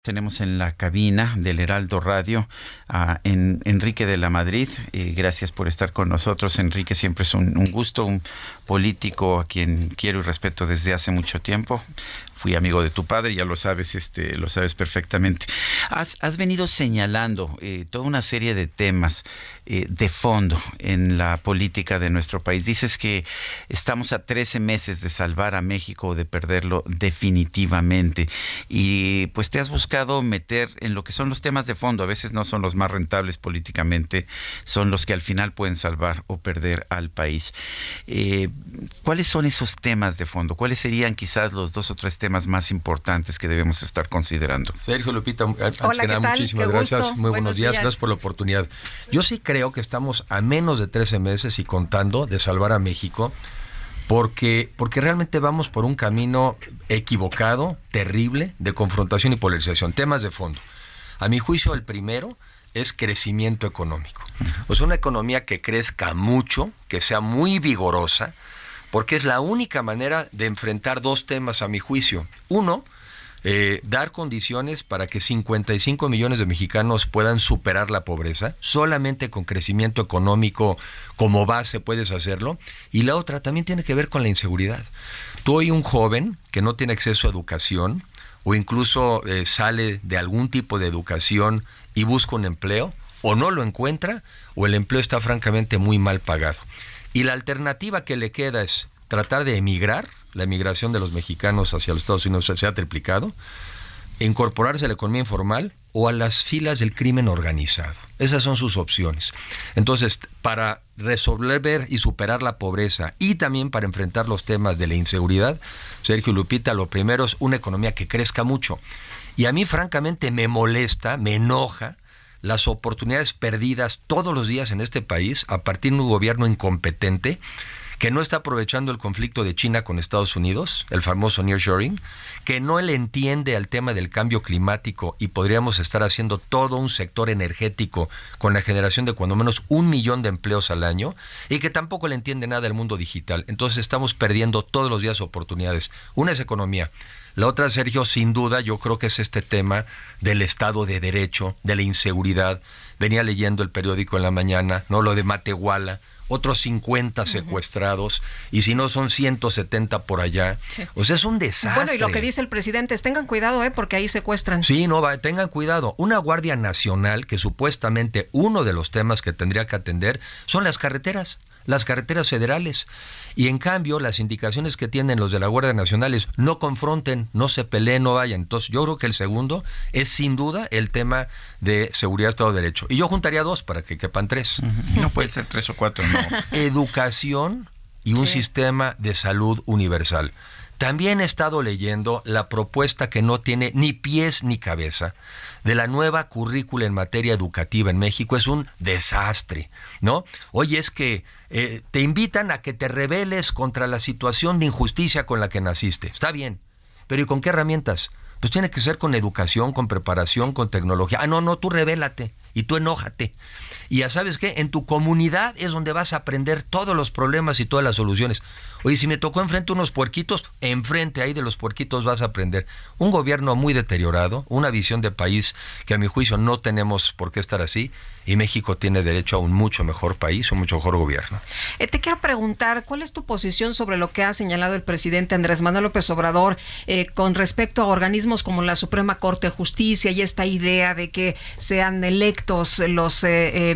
Tenemos en la cabina del Heraldo Radio a Enrique de la Madrid. Gracias por estar con nosotros, Enrique. Siempre es un gusto, un político a quien quiero y respeto desde hace mucho tiempo. Fui amigo de tu padre, ya lo sabes, lo sabes perfectamente. Has venido señalando toda una serie de temas de fondo en la política de nuestro país. Dices que estamos a 13 meses de salvar a México o de perderlo definitivamente. Y pues te has buscado meter en lo que son los temas de fondo. A veces no son los más rentables políticamente, son los que al final pueden salvar o perder al país. ¿Cuáles son esos temas de fondo? ¿Cuáles serían quizás los 2 o 3 temas más importantes que debemos estar considerando? Sergio, Lupita, antes Hola, que nada, muchísimas gracias. Gusto. Muy buenos días. Gracias por la oportunidad. Yo sí creo que estamos a menos de 13 meses y contando de salvar a México, porque realmente vamos por un camino equivocado, terrible, de confrontación y polarización. Temas de fondo. A mi juicio, el primero es crecimiento económico. O sea, una economía que crezca mucho, que sea muy vigorosa, porque es la única manera de enfrentar 2 temas a mi juicio. Uno, dar condiciones para que 55 millones de mexicanos puedan superar la pobreza. Solamente con crecimiento económico como base puedes hacerlo. Y la otra también tiene que ver con la inseguridad. Tú hoy un joven que no tiene acceso a educación o incluso sale de algún tipo de educación y busca un empleo, o no lo encuentra o el empleo está francamente muy mal pagado. Y la alternativa que le queda es tratar de emigrar. La emigración de los mexicanos hacia los Estados Unidos se ha triplicado, incorporarse a la economía informal o a las filas del crimen organizado. Esas son sus opciones. Entonces, para resolver y superar la pobreza y también para enfrentar los temas de la inseguridad, Sergio, Lupita, lo primero es una economía que crezca mucho. Y a mí, francamente, me molesta, me enoja las oportunidades perdidas todos los días en este país a partir de un gobierno incompetente que no está aprovechando el conflicto de China con Estados Unidos, el famoso nearshoring, que no le entiende al tema del cambio climático y podríamos estar haciendo todo un sector energético con la generación de cuando menos 1 millón de empleos al año, y que tampoco le entiende nada del mundo digital. Entonces estamos perdiendo todos los días oportunidades. Una es economía. La otra, Sergio, sin duda, yo creo que es este tema del Estado de Derecho, de la inseguridad. Venía leyendo el periódico en la mañana, ¿no? Lo de Matehuala, otros 50 secuestrados, y si no son 170 por allá. Sí. O sea, es un desastre. Bueno, y lo que dice el presidente es tengan cuidado, porque ahí secuestran. Sí, tengan cuidado. Una Guardia Nacional, que supuestamente uno de los temas que tendría que atender son las carreteras federales. Y en cambio, las indicaciones que tienen los de la Guardia Nacional es no confronten, no se peleen, no vayan. Entonces, yo creo que el segundo es sin duda el tema de seguridad, Estado de Derecho. Y yo juntaría 2 para que quepan 3. No puede ser 3 o 4, no. Educación y un sistema de salud universal. También he estado leyendo la propuesta que no tiene ni pies ni cabeza de la nueva currícula en materia educativa en México. Es un desastre, ¿no? Oye, es que te invitan a que te rebeles contra la situación de injusticia con la que naciste. Está bien, pero ¿y con qué herramientas? Pues tiene que ser con educación, con preparación, con tecnología. No, tú rebélate y tú enójate. Y ya sabes qué, en tu comunidad es donde vas a aprender todos los problemas y todas las soluciones. Oye, si me tocó enfrente unos puerquitos, enfrente ahí de los puerquitos vas a aprender. Un gobierno muy deteriorado, una visión de país que a mi juicio no tenemos por qué estar así, y México tiene derecho a un mucho mejor país, un mucho mejor gobierno. Te quiero preguntar, ¿cuál es tu posición sobre lo que ha señalado el presidente Andrés Manuel López Obrador con respecto a organismos como la Suprema Corte de Justicia y esta idea de que sean electos los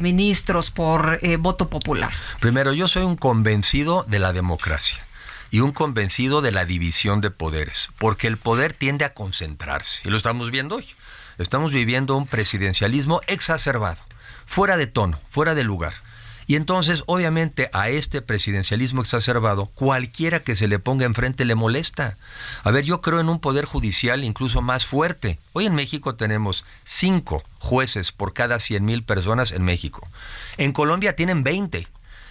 ministros por voto popular? Primero, yo soy un convencido de la democracia y un convencido de la división de poderes, porque el poder tiende a concentrarse, y lo estamos viendo hoy. Estamos viviendo un presidencialismo exacerbado, fuera de tono, fuera de lugar. Y entonces, obviamente, a este presidencialismo exacerbado, cualquiera que se le ponga enfrente le molesta. A ver, yo creo en un poder judicial incluso más fuerte. Hoy en México tenemos 5 jueces por cada 100,000 personas en México. En Colombia tienen 20.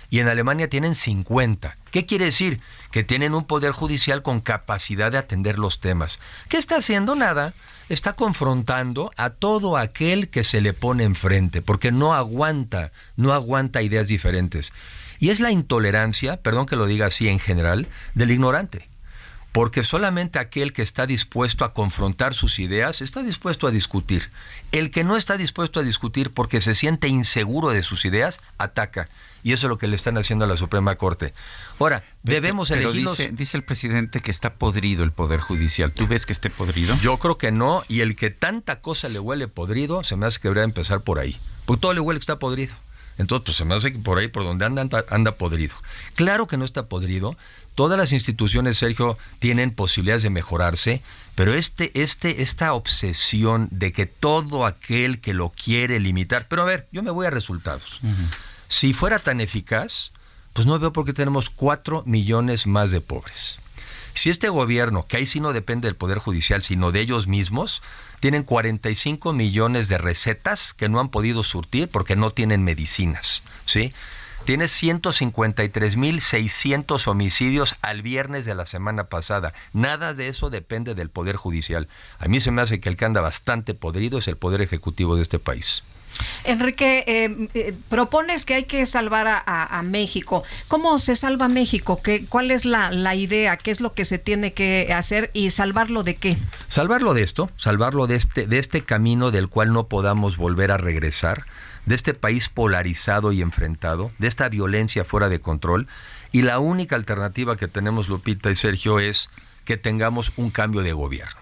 Y en Alemania tienen 50. ¿Qué quiere decir? Que tienen un poder judicial con capacidad de atender los temas. ¿Qué está haciendo? Nada. Está confrontando a todo aquel que se le pone enfrente, porque no aguanta ideas diferentes. Y es la intolerancia, perdón que lo diga así en general, del ignorante. Porque solamente aquel que está dispuesto a confrontar sus ideas está dispuesto a discutir. El que no está dispuesto a discutir porque se siente inseguro de sus ideas, ataca. Y eso es lo que le están haciendo a la Suprema Corte. Ahora, debemos elegir... Dice el presidente que está podrido el Poder Judicial. ¿Tú ves que esté podrido? Yo creo que no, y el que tanta cosa le huele podrido, se me hace que debería empezar por ahí. Porque todo le huele que está podrido. Entonces, pues se me hace que por ahí, por donde anda podrido. Claro que no está podrido. Todas las instituciones, Sergio, tienen posibilidades de mejorarse, pero esta obsesión de que todo aquel que lo quiere limitar... Pero a ver, yo me voy a resultados. Uh-huh. Si fuera tan eficaz, pues no veo por qué tenemos 4 millones más de pobres. Si este gobierno, que ahí sí no depende del Poder Judicial, sino de ellos mismos, tienen 45 millones de recetas que no han podido surtir porque no tienen medicinas, ¿sí? Tiene 153,600 homicidios al viernes de la semana pasada. Nada de eso depende del Poder Judicial. A mí se me hace que el que anda bastante podrido es el Poder Ejecutivo de este país. Enrique, propones que hay que salvar a México. ¿Cómo se salva México? ¿Cuál es la idea? ¿Qué es lo que se tiene que hacer y salvarlo de qué? Salvarlo de esto, salvarlo de este camino del cual no podamos volver a regresar, de este país polarizado y enfrentado, de esta violencia fuera de control. Y la única alternativa que tenemos, Lupita y Sergio, es que tengamos un cambio de gobierno.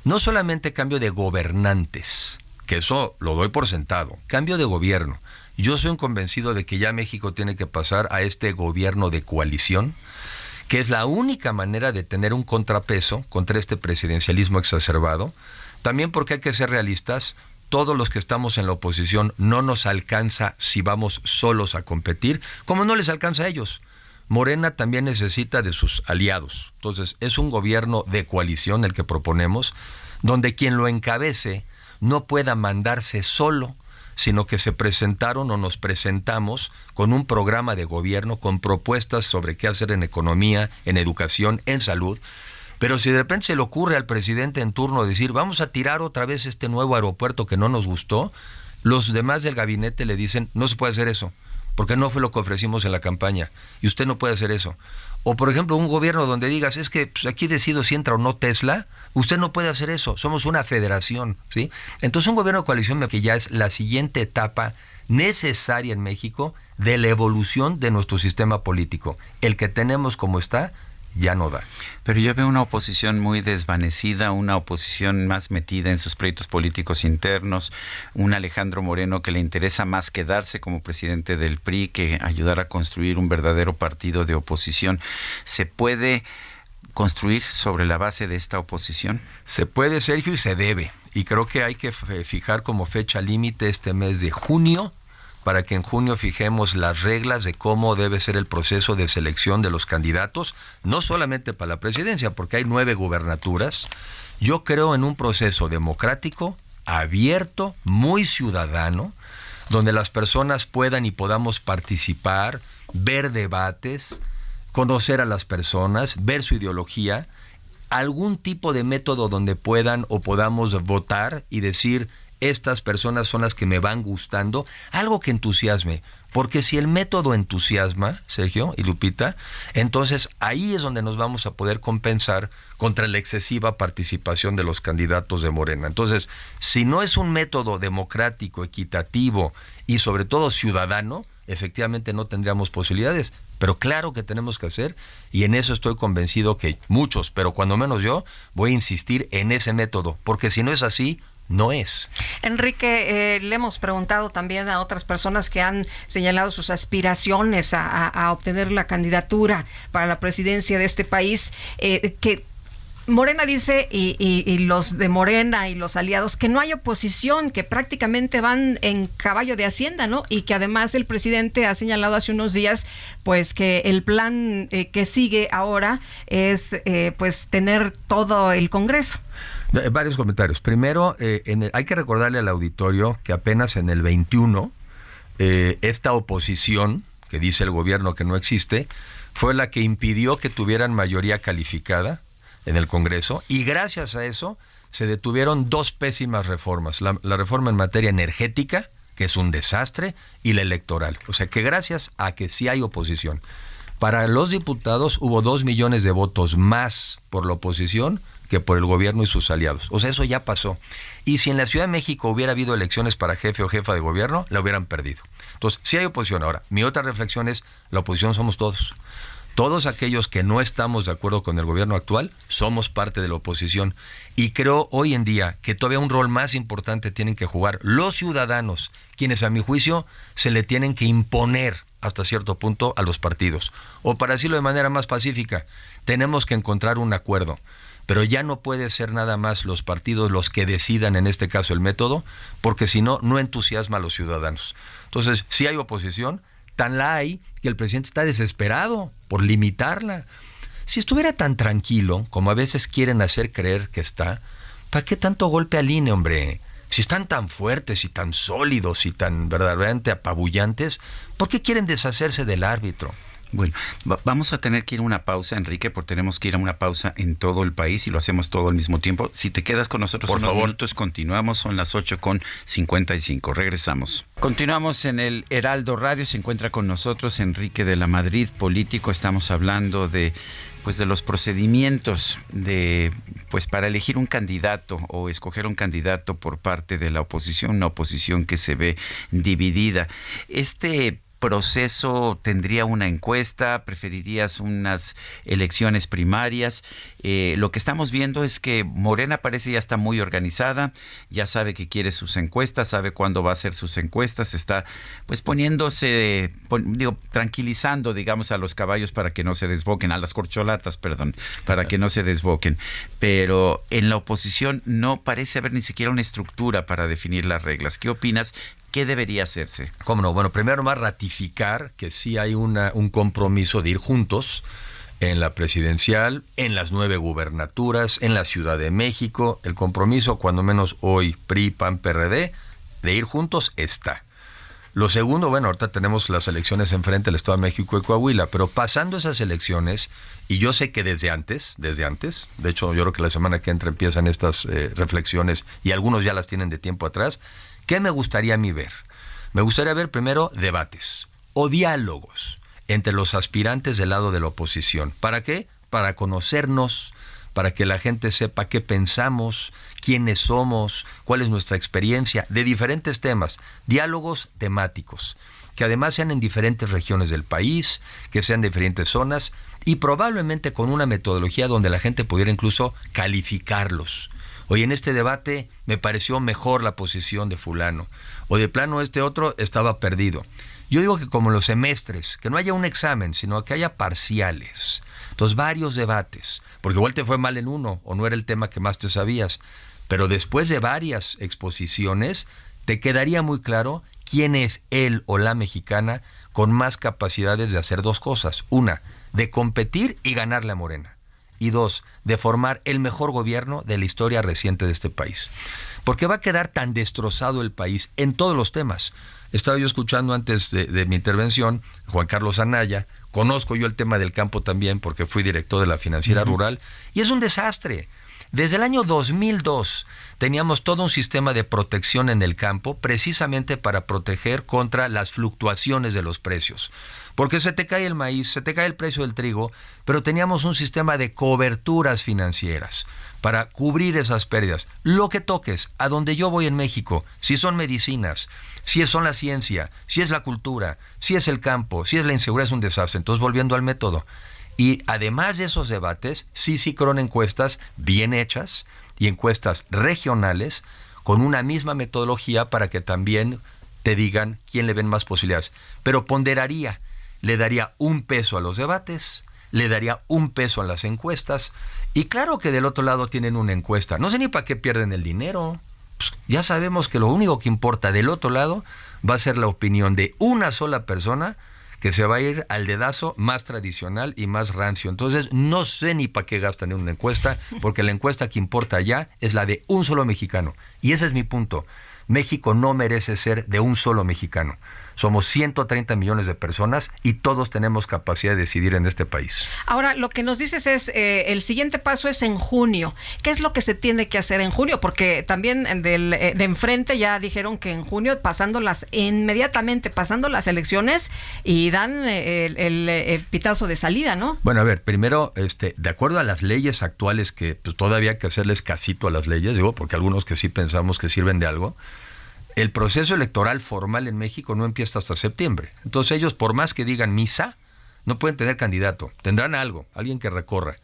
No solamente cambio de gobernantes, que eso lo doy por sentado, cambio de gobierno. Yo soy un convencido de que ya México tiene que pasar a este gobierno de coalición, que es la única manera de tener un contrapeso contra este presidencialismo exacerbado. También porque hay que ser realistas, todos los que estamos en la oposición no nos alcanza si vamos solos a competir, como no les alcanza a ellos. Morena también necesita de sus aliados. Entonces, es un gobierno de coalición el que proponemos, donde quien lo encabece no pueda mandarse solo, sino que se presentaron o nos presentamos con un programa de gobierno, con propuestas sobre qué hacer en economía, en educación, en salud. Pero si de repente se le ocurre al presidente en turno decir, vamos a tirar otra vez este nuevo aeropuerto que no nos gustó, los demás del gabinete le dicen, no se puede hacer eso, porque no fue lo que ofrecimos en la campaña, y usted no puede hacer eso. O, por ejemplo, un gobierno donde digas, es que pues, aquí decido si entra o no Tesla, usted no puede hacer eso, somos una federación, ¿sí? Entonces, un gobierno de coalición que ya es la siguiente etapa necesaria en México de la evolución de nuestro sistema político. El que tenemos como está, ya no da. Pero yo veo una oposición muy desvanecida, una oposición más metida en sus proyectos políticos internos, un Alejandro Moreno que le interesa más quedarse como presidente del PRI que ayudar a construir un verdadero partido de oposición. ¿Se puede construir sobre la base de esta oposición? Se puede, Sergio, y se debe. Y creo que hay que fijar como fecha límite este mes de junio, para que en junio fijemos las reglas de cómo debe ser el proceso de selección de los candidatos, no solamente para la presidencia, porque hay 9 gubernaturas. Yo creo en un proceso democrático, abierto, muy ciudadano, donde las personas puedan y podamos participar, ver debates, conocer a las personas, ver su ideología, algún tipo de método donde puedan o podamos votar y decir, estas personas son las que me van gustando, algo que entusiasme, porque si el método entusiasma, Sergio y Lupita, entonces ahí es donde nos vamos a poder compensar contra la excesiva participación de los candidatos de Morena. Entonces, si no es un método democrático, equitativo y sobre todo ciudadano, efectivamente no tendríamos posibilidades, pero claro que tenemos que hacer, y en eso estoy convencido que muchos, pero cuando menos yo, voy a insistir en ese método, porque si no es así, no es. Enrique, le hemos preguntado también a otras personas que han señalado sus aspiraciones a obtener la candidatura para la presidencia de este país, que Morena dice, y los de Morena y los aliados, que no hay oposición, que prácticamente van en caballo de Hacienda, ¿no? Y que además el presidente ha señalado hace unos días, pues, que el plan que sigue ahora es, pues, tener todo el Congreso. Varios comentarios. Primero, hay que recordarle al auditorio que apenas en el 21, esta oposición, que dice el gobierno que no existe, fue la que impidió que tuvieran mayoría calificada en el Congreso, y gracias a eso se detuvieron 2 pésimas reformas. La reforma en materia energética, que es un desastre, y la electoral. O sea que gracias a que sí hay oposición. Para los diputados hubo 2 millones de votos más por la oposición que por el gobierno y sus aliados. O sea, eso ya pasó. Y si en la Ciudad de México hubiera habido elecciones para jefe o jefa de gobierno, la hubieran perdido. Entonces, sí hay oposición. Ahora, mi otra reflexión es, la oposición somos todos. Todos aquellos que no estamos de acuerdo con el gobierno actual, somos parte de la oposición. Y creo hoy en día que todavía un rol más importante tienen que jugar los ciudadanos, quienes a mi juicio se le tienen que imponer hasta cierto punto a los partidos. O para decirlo de manera más pacífica, tenemos que encontrar un acuerdo. Pero ya no puede ser nada más los partidos los que decidan, en este caso, el método, porque si no, no entusiasma a los ciudadanos. Entonces, si hay oposición, tan la hay que el presidente está desesperado por limitarla. Si estuviera tan tranquilo, como a veces quieren hacer creer que está, ¿para qué tanto golpe al INE, hombre? Si están tan fuertes y tan sólidos y tan verdaderamente apabullantes, ¿por qué quieren deshacerse del árbitro? Bueno, vamos a tener que ir a una pausa, Enrique, porque tenemos que ir a una pausa en todo el país y lo hacemos todo al mismo tiempo. Si te quedas con nosotros por unos favor. minutos, continuamos, son las 8:55. Regresamos. Continuamos en el Heraldo Radio, se encuentra con nosotros Enrique de la Madrid, político. Estamos hablando de los procedimientos para elegir un candidato o escoger un candidato por parte de la oposición, una oposición que se ve dividida. Este proceso tendría una encuesta, preferirías unas elecciones primarias. Lo que estamos viendo es que Morena parece ya está muy organizada, ya sabe que quiere sus encuestas, sabe cuándo va a hacer sus encuestas, está tranquilizando, digamos, a los caballos para que no se desboquen, a las corcholatas, perdón, para que no se desboquen. Pero en la oposición no parece haber ni siquiera una estructura para definir las reglas. ¿Qué opinas? ¿Qué debería hacerse? ¿Cómo no? Bueno, primero más ratificar que sí hay un compromiso de ir juntos en la presidencial, en las 9 gubernaturas, en la Ciudad de México. El compromiso, cuando menos hoy, PRI, PAN, PRD, de ir juntos está. Lo segundo, bueno, ahorita tenemos las elecciones enfrente del Estado de México y Coahuila, pero pasando esas elecciones, y yo sé que desde antes, de hecho yo creo que la semana que entra empiezan estas reflexiones y algunos ya las tienen de tiempo atrás. ¿Qué me gustaría a mí ver? Me gustaría ver primero debates o diálogos entre los aspirantes del lado de la oposición. ¿Para qué? Para conocernos, para que la gente sepa qué pensamos, quiénes somos, cuál es nuestra experiencia, de diferentes temas, diálogos temáticos, que además sean en diferentes regiones del país, que sean de diferentes zonas y probablemente con una metodología donde la gente pudiera incluso calificarlos. Oye, en este debate me pareció mejor la posición de fulano, o de plano este otro estaba perdido. Yo digo que como los semestres, que no haya un examen, sino que haya parciales. Entonces, varios debates, porque igual te fue mal en uno, o no era el tema que más te sabías, pero después de varias exposiciones, te quedaría muy claro quién es él o la mexicana con más capacidades de hacer dos cosas. Una, de competir y ganarle a Morena. Y dos, de formar el mejor gobierno de la historia reciente de este país. Porque va a quedar tan destrozado el país en todos los temas. Estaba yo escuchando antes de mi intervención, Juan Carlos Anaya, conozco yo el tema del campo también porque fui director de la Financiera Rural, y es un desastre. Desde el año 2002 teníamos todo un sistema de protección en el campo precisamente para proteger contra las fluctuaciones de los precios. Porque se te cae el maíz, se te cae el precio del trigo, pero teníamos un sistema de coberturas financieras para cubrir esas pérdidas. Lo que toques, a donde yo voy en México, si son medicinas, si son la ciencia, si es la cultura, si es el campo, si es la inseguridad, es un desastre. Entonces, volviendo al método. Y además de esos debates, sí fueron encuestas bien hechas y encuestas regionales con una misma metodología para que también te digan quién le ven más posibilidades. Pero ponderaría, le daría un peso a los debates, le daría un peso a las encuestas, y claro que del otro lado tienen una encuesta. No sé ni para qué pierden el dinero. Pues ya sabemos que lo único que importa del otro lado va a ser la opinión de una sola persona que se va a ir al dedazo más tradicional y más rancio. Entonces, no sé ni para qué gastan en una encuesta, porque la encuesta que importa ya es la de un solo mexicano. Y ese es mi punto. México no merece ser de un solo mexicano. Somos 130 millones de personas y todos tenemos capacidad de decidir en este país. Ahora, lo que nos dices es, el siguiente paso es en junio. ¿Qué es lo que se tiene que hacer en junio? Porque también de enfrente ya dijeron que en junio, inmediatamente pasando las elecciones, y dan el pitazo de salida, ¿no? Bueno, a ver, primero, de acuerdo a las leyes actuales, que pues, todavía hay que hacerles casito a las leyes, digo, porque algunos que sí pensamos que sirven de algo, el proceso electoral formal en México no empieza hasta septiembre. Entonces ellos, por más que digan misa, no pueden tener candidato. Tendrán alguien que recorra.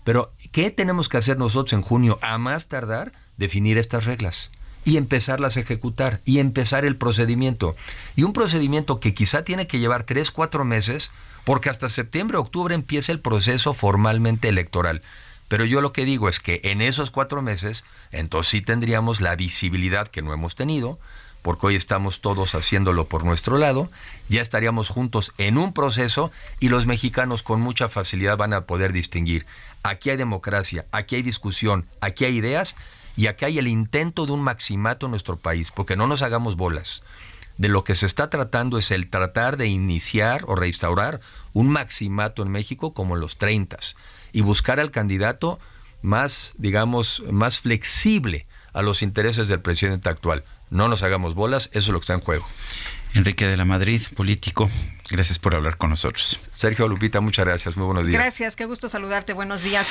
Pero, ¿qué tenemos que hacer nosotros en junio? A más tardar, definir estas reglas y empezarlas a ejecutar y empezar el procedimiento. Y un procedimiento que quizá tiene que llevar 3, 4 meses, porque hasta septiembre, octubre empieza el proceso formalmente electoral. Pero yo lo que digo es que en esos 4 meses, entonces sí tendríamos la visibilidad que no hemos tenido, porque hoy estamos todos haciéndolo por nuestro lado, ya estaríamos juntos en un proceso y los mexicanos con mucha facilidad van a poder distinguir. Aquí hay democracia, aquí hay discusión, aquí hay ideas y aquí hay el intento de un maximato en nuestro país, porque no nos hagamos bolas. De lo que se está tratando es el tratar de iniciar o restaurar un maximato en México como en los 30s y buscar al candidato más, digamos, más flexible a los intereses del presidente actual. No nos hagamos bolas, eso es lo que está en juego. Enrique de la Madrid, político, gracias por hablar con nosotros. Sergio, Lupita, muchas gracias, muy buenos días. Gracias, qué gusto saludarte, buenos días.